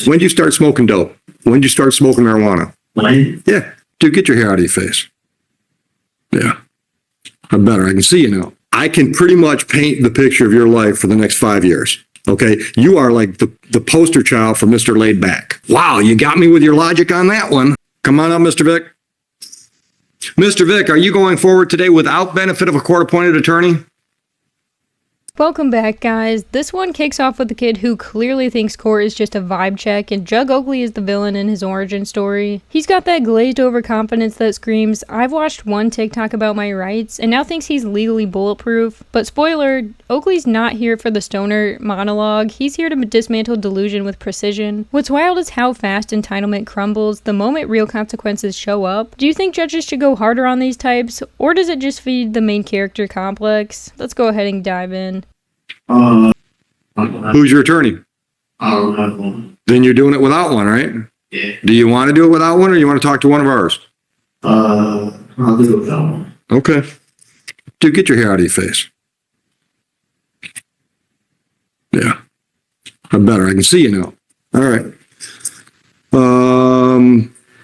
When did you start smoking dope? When did you start smoking marijuana? When? Yeah. Dude, get your hair out of your face. Yeah. I'm better. I can see you now. I can pretty much paint the picture of your life for the next 5 years. Okay. You are like the poster child for Mr. Laid Back. Wow. You got me with your logic on that one. Come on up, Mr. Vick. Mr. Vick, are you going forward today without benefit of a court-appointed attorney? Welcome back, guys. This one kicks off with a kid who clearly thinks court is just a vibe check and Jug Oakley is the villain in his origin story. He's got that glazed over confidence that screams, "I've watched one TikTok about my rights," and now thinks he's legally bulletproof. But spoiler, Oakley's not here for the stoner monologue. He's here to dismantle delusion with precision. What's wild is how fast entitlement crumbles the moment real consequences show up. Do you think judges should go harder on these types, or does it just feed the main character complex? Let's go ahead and dive in. Who's your attorney? I don't have one. Then you're doing it without one, right? Yeah. Do you want to do it without one, or you want to talk to one of ours? I'll do it without one. Okay. Dude, get your hair out of your face. Yeah. I'm better. I can see you now. All right.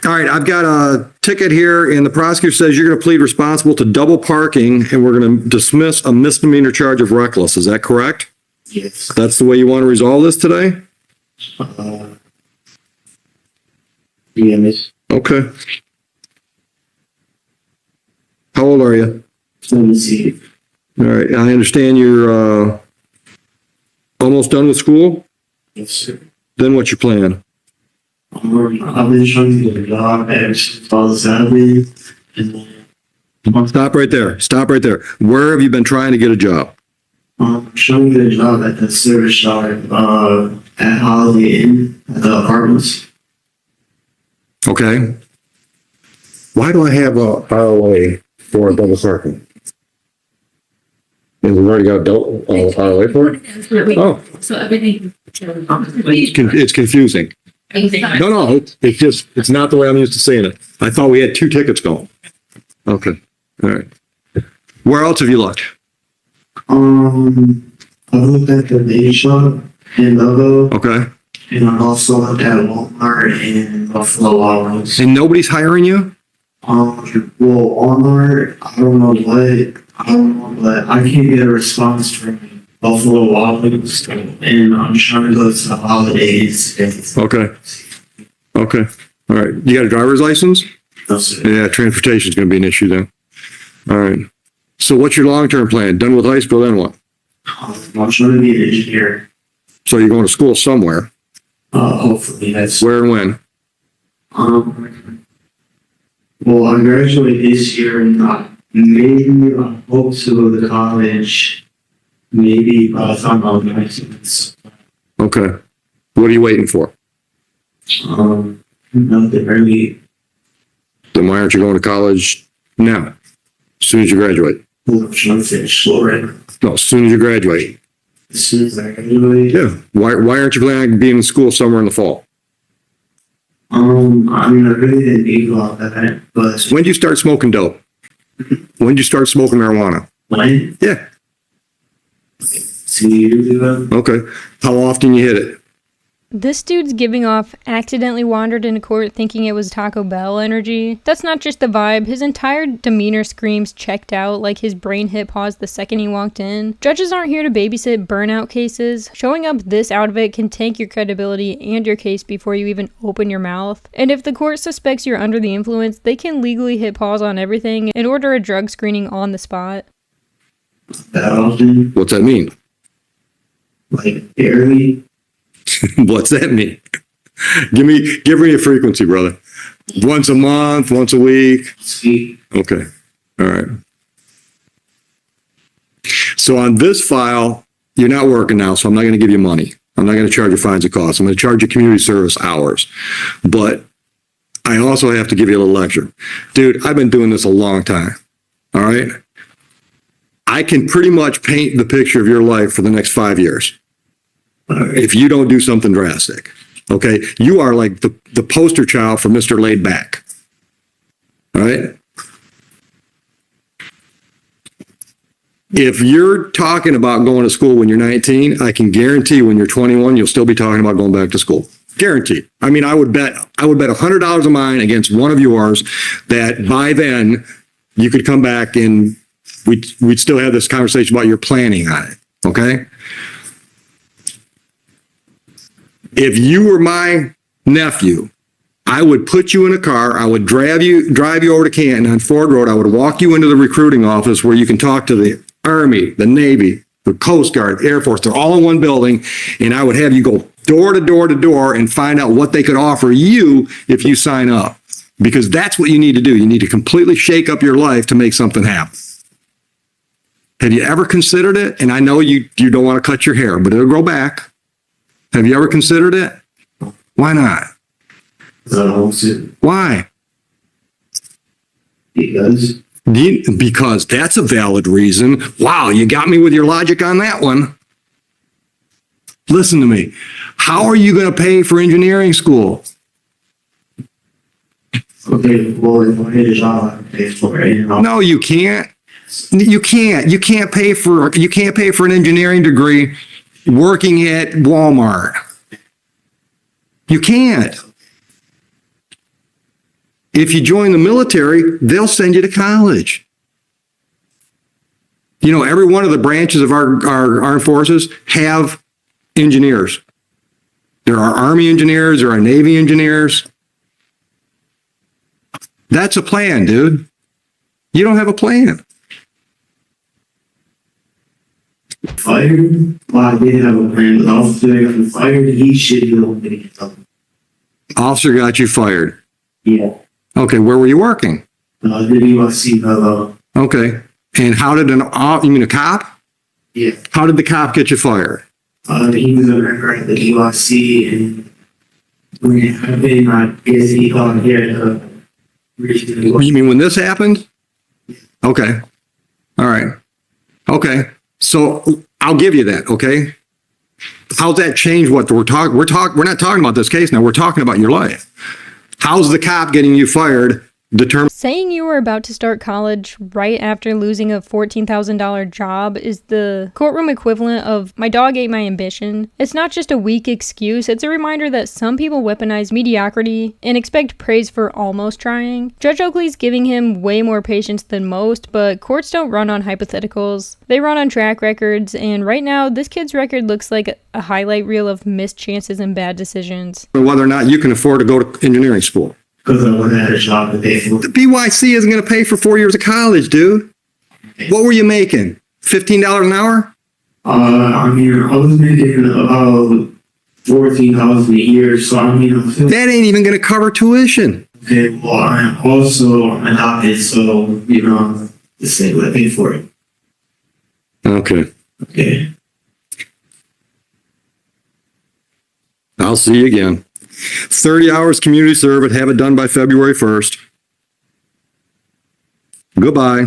All right. I've got a ticket here, and the prosecutor says you're going to plead responsible to double parking, and we're going to dismiss a misdemeanor charge of reckless. Is that correct? Yes. That's the way you want to resolve this today? Yes. Okay. How old are you? Let me see. All right. I understand you're almost done with school. Yes, sir. Then what's your plan? I've been trying to get a job ever since I was 7, and then Stop right there. Stop right there. Where have you been trying to get a job? I'm trying to get a job at the service yard at Holiday Inn at the apartments. Okay. Why do I have a ROA for a double parking? And we've already got a ROA for it? Oh, So everything. it's confusing. No, it's not the way I'm used to saying it. I thought we had 2 tickets going. Okay. All right. Where else have you looked? I looked at the baby shop in Logo, Okay. and I also looked at Walmart and Buffalo Wild Wings. And nobody's hiring you? Well, Walmart, I don't know, but I can't get a response from Buffalo Wild Wings, and I'm trying to go to the holidays. Okay. Okay. All right. You got a driver's license? Yeah, transportation is going to be an issue then. All right. So what's your long-term plan? Done with high school, then what? I'm trying to be an engineer. So you're going to school somewhere. Hopefully that's. Where and when? Well, I graduate this year, and maybe I hope to go to college. Maybe by the time I'm 19. Okay. What are you waiting for? Nothing really. Then why aren't you going to college now? As soon as you graduate? I'm trying to finish school right now. No, as soon as you graduate. As soon as I graduate. Yeah. Why aren't you planning on being in school somewhere in the fall? I mean, I really didn't need about that, but When did you start smoking dope? When did you start smoking marijuana? when? Yeah. 2 years ago. Okay. How often you hit it? This dude's giving off accidentally wandered into court thinking it was Taco Bell energy. That's not just the vibe, his entire demeanor screams checked out, like his brain hit pause the second he walked in. Judges aren't here to babysit burnout cases. Showing up this out of it can tank your credibility and your case before you even open your mouth. And if the court suspects you're under the influence, they can legally hit pause on everything and order a drug screening on the spot. That often, What's that mean? like barely. What's that mean? Give me a frequency, brother. Once a month, once a week. Speak. Okay. All right. So on this file, you're not working now, so I'm not going to give you money. I'm not going to charge you fines and costs. I'm going to charge you community service hours. But I also have to give you a little lecture. Dude, I've been doing this a long time. All right? I can pretty much paint the picture of your life for the next 5 years. If you don't do something drastic. Okay? You are like the poster child for Mr. Laid Back. All right? If you're talking about going to school when you're 19, I can guarantee when you're 21, you'll still be talking about going back to school. Guaranteed. I mean, I would bet $100 of mine against one of yours that by then you could come back and we'd still have this conversation about your planning on it. Okay. If you were my nephew, I would put you in a car. I would drive you over to Canton on Ford Road. I would walk you into the recruiting office where you can talk to the Army, the Navy, the Coast Guard, Air Force. They're all in one building. And I would have you go door to door to door and find out what they could offer you if you sign up. Because that's what you need to do. You need to completely shake up your life to make something happen. Have you ever considered it? And I know you don't want to cut your hair, but it'll grow back. Have you ever considered it? Why not? Why? Because that's a valid reason. Wow, you got me with your logic on that one. Listen to me. How are you going to pay for engineering school? Okay, well, if I get a job, I can pay for it. No, you can't. You can't pay for an engineering degree working at Walmart. You can't. If you join the military, they'll send you to college. You know, every one of the branches of our armed forces have engineers. There are Army engineers, there are Navy engineers. That's a plan, dude. You don't have a plan. Fired? Well, I did have a plan, but officer got fired. He should be able to get something. Officer got you fired. Yeah. Okay, where were you working? The USC fellow. Okay, and how did you mean a cop? Yeah. How did the cop get you fired? He was a member at the USC, and when it happened, I guess he called here to reach the. You mean when this happened? Okay. All right. Okay. So I'll give you that. Okay. How's that change what we're talking? We're not talking about this case now. We're talking about your life. How's the cop getting you fired determined? Saying you were about to start college right after losing a $14,000 job is the courtroom equivalent of "my dog ate my ambition." It's not just a weak excuse, it's a reminder that some people weaponize mediocrity and expect praise for almost trying. Judge Oakley's giving him way more patience than most, but courts don't run on hypotheticals. They run on track records, and right now, this kid's record looks like a highlight reel of missed chances and bad decisions. Whether or not you can afford to go to engineering school. Because I wouldn't have a job to pay for. The BYC isn't going to pay for 4 years of college, dude. What were you making? $15 an hour? I mean, I was making about $14,000 a year, so I mean, I'm feeling. That ain't even going to cover tuition. Okay, well, I'm also adopted, so you know, the state would pay for it. Okay. Okay. I'll see you again. 30 hours community service. Have it done by February 1st. Goodbye.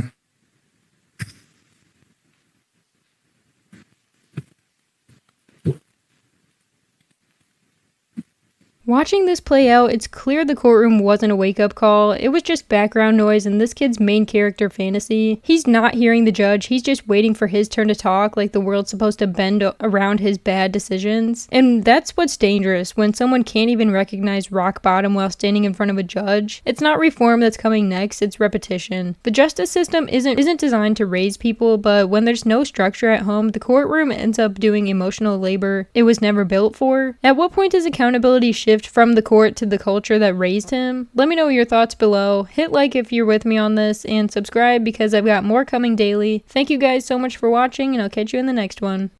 Watching this play out, it's clear the courtroom wasn't a wake-up call. It was just background noise in this kid's main character fantasy. He's not hearing the judge, he's just waiting for his turn to talk like the world's supposed to bend around his bad decisions. And that's what's dangerous, when someone can't even recognize rock bottom while standing in front of a judge. It's not reform that's coming next, it's repetition. The justice system isn't designed to raise people, but when there's no structure at home, the courtroom ends up doing emotional labor it was never built for. At what point does accountability shift from the court to the culture that raised him? Let me know your thoughts below. Hit like if you're with me on this, and subscribe because I've got more coming daily. Thank you guys so much for watching, and I'll catch you in the next one.